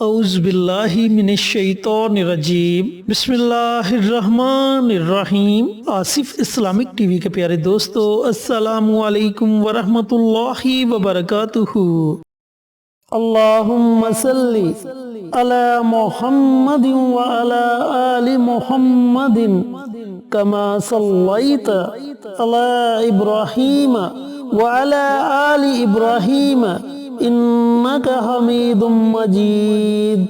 اعوذ باللہ من الشیطان الرجیم بسم اللہ الرحمن الرحیم۔ آصف اسلامک ٹی وی کے پیارے دوستو، السلام علیکم ورحمۃ اللہ وبرکاتہ۔ اللہم صلی علی محمد وعلی آل محمد کما صلیت علی ابراہیم وعلی آل ابراہیم انک حمید مجید۔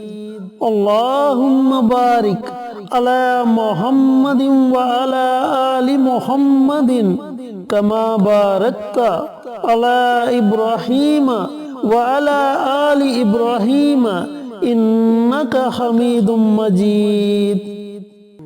اللہم بارک علی محمد وعلی آل محمد کما بارکت علی ابراہیم وعلی آل ابراہیم انک حمید مجید۔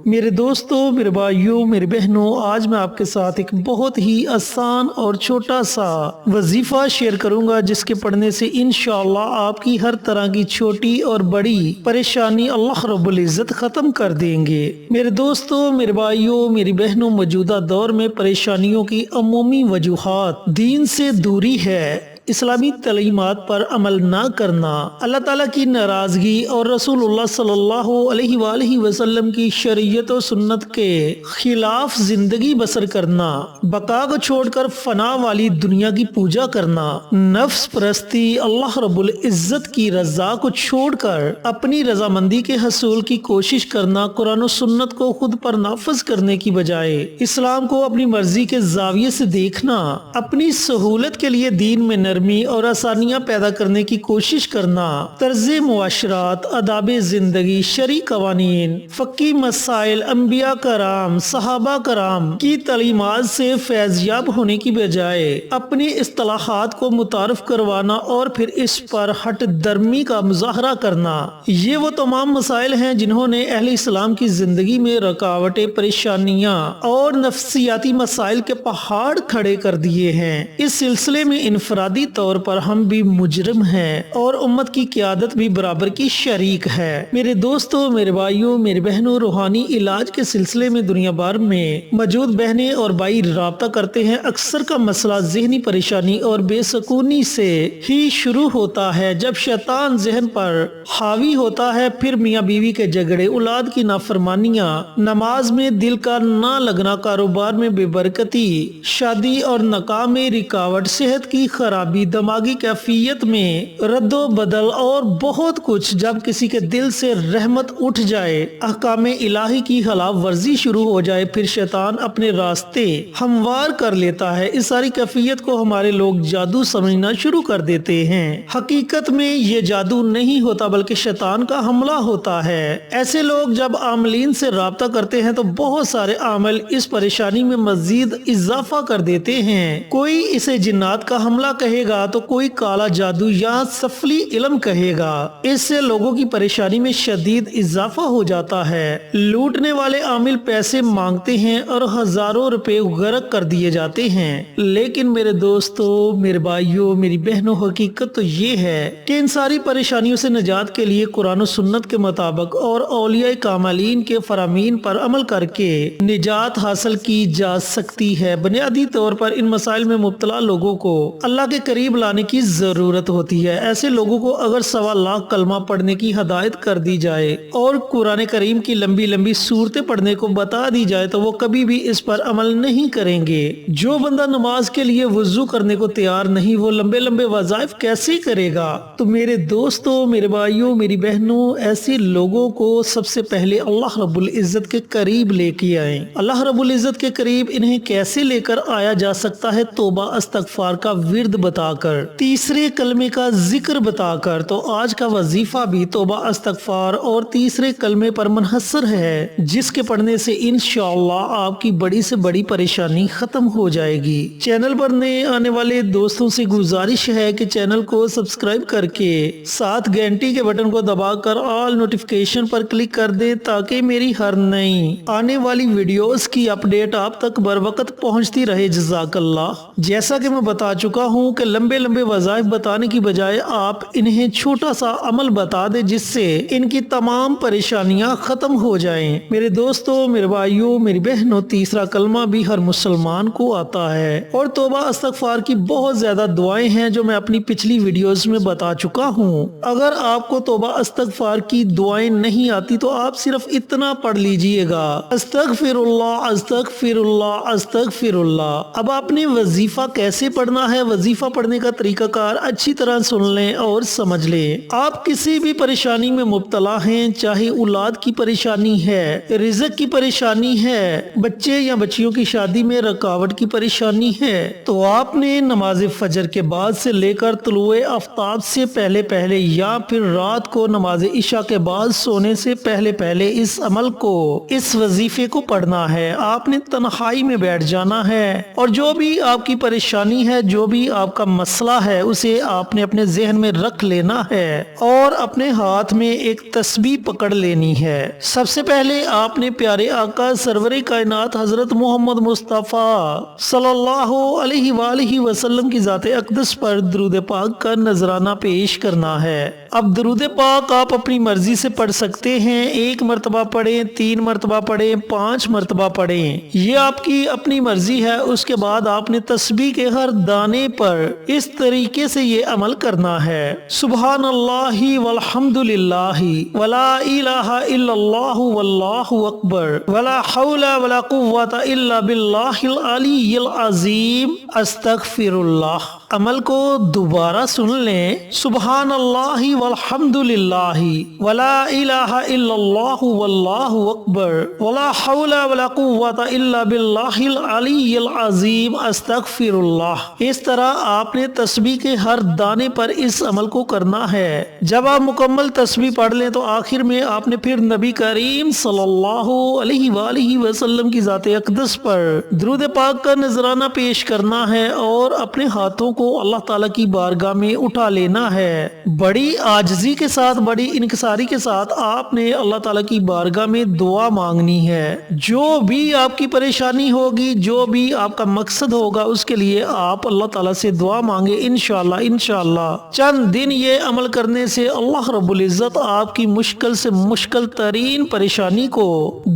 میرے دوستو، میرے بھائیوں، میرے بہنوں، آج میں آپ کے ساتھ ایک بہت ہی آسان اور چھوٹا سا وظیفہ شیئر کروں گا، جس کے پڑھنے سے انشاءاللہ آپ کی ہر طرح کی چھوٹی اور بڑی پریشانی اللہ رب العزت ختم کر دیں گے۔ میرے دوستو، میرے بھائیوں، میری بہنوں، موجودہ دور میں پریشانیوں کی عمومی وجوہات دین سے دوری ہے، اسلامی تعلیمات پر عمل نہ کرنا، اللہ تعالیٰ کی ناراضگی اور رسول اللہ صلی اللہ علیہ وآلہ وسلم کی شریعت و سنت کے خلاف زندگی بسر کرنا، بقا کو چھوڑ کر فنا والی دنیا کی پوجا کرنا، نفس پرستی، اللہ رب العزت کی رضا کو چھوڑ کر اپنی رضامندی کے حصول کی کوشش کرنا، قرآن و سنت کو خود پر نافذ کرنے کی بجائے اسلام کو اپنی مرضی کے زاویے سے دیکھنا، اپنی سہولت کے لیے دین میں نرمی اور آسانیاں پیدا کرنے کی کوشش کرنا، طرز معاشرات، آداب زندگی، شرعی قوانین، فقہی مسائل، انبیاء کرام، صحابہ کرام کی تعلیمات سے فیضیاب ہونے کی بجائے اپنی اصطلاحات کو متعارف کروانا اور پھر اس پر ہٹ درمی کا مظاہرہ کرنا، یہ وہ تمام مسائل ہیں جنہوں نے اہل اسلام کی زندگی میں رکاوٹیں، پریشانیاں اور نفسیاتی مسائل کے پہاڑ کھڑے کر دیے ہیں۔ اس سلسلے میں انفرادی طور پر ہم بھی مجرم ہیں اور امت کی قیادت بھی برابر کی شریک ہے۔ میرے دوستو، میرے بھائیوں، میرے بہنوں، روحانی علاج کے سلسلے میں دنیا بھر میں موجود بہنیں اور بھائی رابطہ کرتے ہیں۔ اکثر کا مسئلہ ذہنی پریشانی اور بے سکونی سے ہی شروع ہوتا ہے۔ جب شیطان ذہن پر حاوی ہوتا ہے، پھر میاں بیوی کے جھگڑے، اولاد کی نافرمانیاں، نماز میں دل کا نہ لگنا، کاروبار میں بے برکتی، شادی اور نکاح میں رکاوٹ، صحت کی خرابی، دماغی کیفیت میں رد و بدل اور بہت کچھ۔ جب کسی کے دل سے رحمت اٹھ جائے، احکام الہی کی خلاف ورزی شروع ہو جائے، پھر شیطان اپنے راستے ہموار کر لیتا ہے۔ اس ساری کیفیت کو ہمارے لوگ جادو سمجھنا شروع کر دیتے ہیں۔ حقیقت میں یہ جادو نہیں ہوتا، بلکہ شیطان کا حملہ ہوتا ہے۔ ایسے لوگ جب عاملین سے رابطہ کرتے ہیں تو بہت سارے عامل اس پریشانی میں مزید اضافہ کر دیتے ہیں۔ کوئی اسے جنات کا حملہ کہے گا تو کوئی کالا جادو یا سفلی علم کہے گا۔ اس سے لوگوں کی پریشانی میں شدید اضافہ ہو جاتا ہے۔ لوٹنے والے عامل پیسے مانگتے ہیں اور ہزاروں روپے غرق کر دیے جاتے ہیں۔ لیکن میرے دوستو، میرے بھائیوں، میری بہنوں، حقیقت تو یہ ہے کہ ان ساری پریشانیوں سے نجات کے لیے قرآن و سنت کے مطابق اور اولیاء کاملین کے فرامین پر عمل کر کے نجات حاصل کی جا سکتی ہے۔ بنیادی طور پر ان مسائل میں مبتلا لوگوں کو اللہ کے قریب لانے کی ضرورت ہوتی ہے۔ ایسے لوگوں کو اگر 1.25 لاکھ کلمہ پڑھنے کی ہدایت کر دی جائے اور قرآن کریم کی لمبی لمبی سورتیں پڑھنے کو بتا دی جائے تو وہ کبھی بھی اس پر عمل نہیں کریں گے۔ جو بندہ نماز کے لیے وضو کرنے کو تیار نہیں، وہ لمبے لمبے وظائف کیسے کرے گا؟ تو میرے دوستوں، میرے بھائیوں، میری بہنوں، ایسے لوگوں کو سب سے پہلے اللہ رب العزت کے قریب لے کے آئیں۔ اللہ رب العزت کے قریب انہیں کیسے لے کر آیا جا سکتا ہے؟ توبہ استغفار کا ورد بتا کر، تیسرے کلمے کا ذکر بتا کر۔ تو آج کا وظیفہ بھی توبہ استغفار اور تیسرے کلمے پر منحصر ہے، جس کے پڑھنے سے انشاءاللہ آپ کی بڑی سے بڑی پریشانی ختم ہو جائے گی۔ چینل پر نئے آنے والے دوستوں سے گزارش ہے کہ چینل کو سبسکرائب کر کے ساتھ گھنٹی کے بٹن کو دبا کر آل نوٹیفیکیشن پر کلک کر دیں، تاکہ میری ہر نئی آنے والی ویڈیوز کی اپڈیٹ آپ تک بر وقت پہنچتی رہے۔ جزاک اللہ۔ جیسا کہ میں بتا چکا ہوں کہ لمبے لمبے وظائف بتانے کی بجائے آپ انہیں چھوٹا سا عمل بتا دیں جس سے ان کی تمام پریشانیاں ختم ہو جائیں۔ میرے دوستو، میرے بھائیوں، میری بہنوں، تیسرا کلمہ بھی ہر مسلمان کو آتا ہے اور توبہ استغفار کی بہت زیادہ دعائیں ہیں جو میں اپنی پچھلی ویڈیوز میں بتا چکا ہوں۔ اگر آپ کو توبہ استغفار کی دعائیں نہیں آتی تو آپ صرف اتنا پڑھ لیجئے گا، استغفر اللہ استغفر اللہ استغفر اللہ۔ اب آپ نے وظیفہ کیسے پڑھنا ہے، وظیفہ پڑھنے کا طریقہ کار اچھی طرح سن لیں اور سمجھ لیں۔ آپ کسی بھی پریشانی میں مبتلا ہیں، چاہے اولاد کی پریشانی ہے، رزق کی پریشانی ہے، بچے یا بچیوں کی شادی میں رکاوٹ کی پریشانی ہے، تو آپ نے نماز فجر کے بعد سے لے کر طلوع آفتاب سے پہلے پہلے یا پھر رات کو نماز عشاء کے بعد سونے سے پہلے پہلے اس عمل کو، اس وظیفے کو پڑھنا ہے۔ آپ نے تنہائی میں بیٹھ جانا ہے اور جو بھی آپ کی پریشانی ہے، جو بھی آپ کا مسئلہ ہے، اسے آپ نے اپنے ذہن میں رکھ لینا ہے اور اپنے ہاتھ میں ایک تسبیح پکڑ لینی ہے۔ سب سے پہلے آپ نے پیارے آقا سرور کائنات حضرت محمد مصطفیٰ صلی اللہ علیہ وآلہ وسلم کی ذات اقدس پر درود پاک کا نذرانہ پیش کرنا ہے۔ اب درود پاک آپ اپنی مرضی سے پڑھ سکتے ہیں، 1 مرتبہ پڑھیں، 3 مرتبہ پڑھیں، 5 مرتبہ پڑھیں، یہ آپ کی اپنی مرضی ہے۔ اس کے بعد آپ نے تسبیح کے ہر دانے پر اس طریقے سے یہ عمل کرنا ہے: سبحان اللہ والحمد للہ ولا الہ الا اللہ واللہ اکبر ولا حول ولا قوة الا باللہ العلی العظیم استغفر اللہ۔ عمل کو دوبارہ سن لیں: سبحان اللہ والحمد للہ ولا الہ الا اللہ واللہ اکبر ولا حول ولا قوة الا باللہ العلی العظیم استغفر اللہ۔ اس طرح آپ نے تسبیح کے ہر دانے پر اس عمل کو کرنا ہے۔ جب آپ مکمل تسبیح پڑھ لیں تو آخر میں آپ نے پھر نبی کریم صلی اللہ علیہ وآلہ وسلم کی ذات اقدس پر درود پاک کا نذرانہ پیش کرنا ہے اور اپنے ہاتھوں کو اللہ تعالیٰ کی بارگاہ میں اٹھا لینا ہے۔ بڑی عاجزی کے ساتھ، بڑی انکساری کے ساتھ آپ نے اللہ تعالیٰ کی بارگاہ میں دعا مانگنی ہے۔ جو بھی آپ کی پریشانی ہوگی، جو بھی آپ کا مقصد ہوگا، اس کے لیے آپ اللہ تعالیٰ سے دعا مانگے۔ انشاءاللہ چند دن یہ عمل کرنے سے اللہ رب العزت آپ کی مشکل سے مشکل ترین پریشانی کو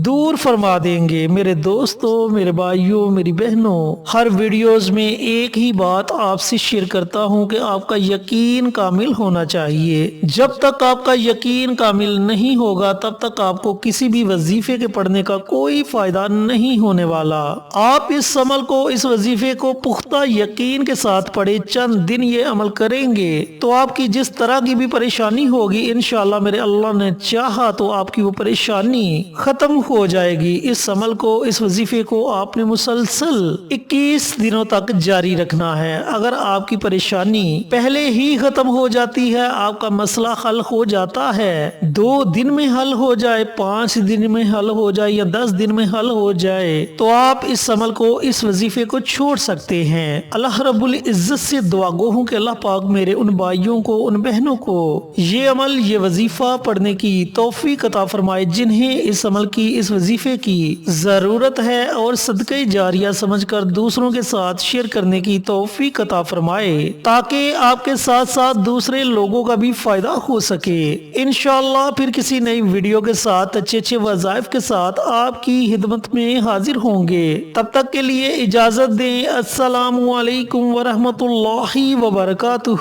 دور فرما دیں گے۔ میرے دوستو، میرے بھائیوں، میری بہنوں، ہر ویڈیوز میں ایک ہی بات آپ سے شیئر کرتا ہوں کہ آپ کا یقین کامل ہونا چاہیے۔ جب تک آپ کا یقین کامل نہیں ہوگا تب تک آپ کو کسی بھی وظیفے کے پڑھنے کا کوئی فائدہ نہیں ہونے والا۔ آپ اس عمل کو، اس وظیفے کو پختہ یقین کے ساتھ پڑھیں، چند دن یہ عمل کریں گے تو آپ کی جس طرح کی بھی پریشانی ہوگی، انشاءاللہ میرے اللہ نے چاہا تو آپ کی وہ پریشانی ختم ہو جائے گی۔ اس عمل کو، اس وظیفے کو آپ نے مسلسل 21 دنوں تک جاری رکھنا ہے۔ اگر آپ کی پریشانی پہلے ہی ختم ہو جاتی ہے، آپ کا مسئلہ حل ہو جاتا ہے، 2 دن میں حل ہو جائے، 5 دن میں حل ہو جائے یا 10 دن میں حل ہو جائے، تو آپ اس عمل کو، اس وظیفے کو چھوڑ سکتے ہیں۔ اللہ رب العزت سے دعا گو ہوں کہ اللہ پاک میرے ان بھائیوں کو، ان بہنوں کو یہ عمل، یہ وظیفہ پڑھنے کی توفیق عطا فرمائے جنہیں اس عمل کی، اس وظیفے کی ضرورت ہے، اور صدقہ جاریہ سمجھ کر دوسروں کے ساتھ شیئر کرنے کی توفیق عطا فرمائے تاکہ آپ کے ساتھ ساتھ دوسرے لوگوں کا بھی فائدہ ہو سکے۔ انشاءاللہ پھر کسی نئی ویڈیو کے ساتھ، اچھے اچھے وظائف کے ساتھ آپ کی خدمت میں حاضر ہوں گے۔ تب تک کے لیے اجازت دیں۔ السلام علیکم ورحمۃ اللہ وبرکاتہ۔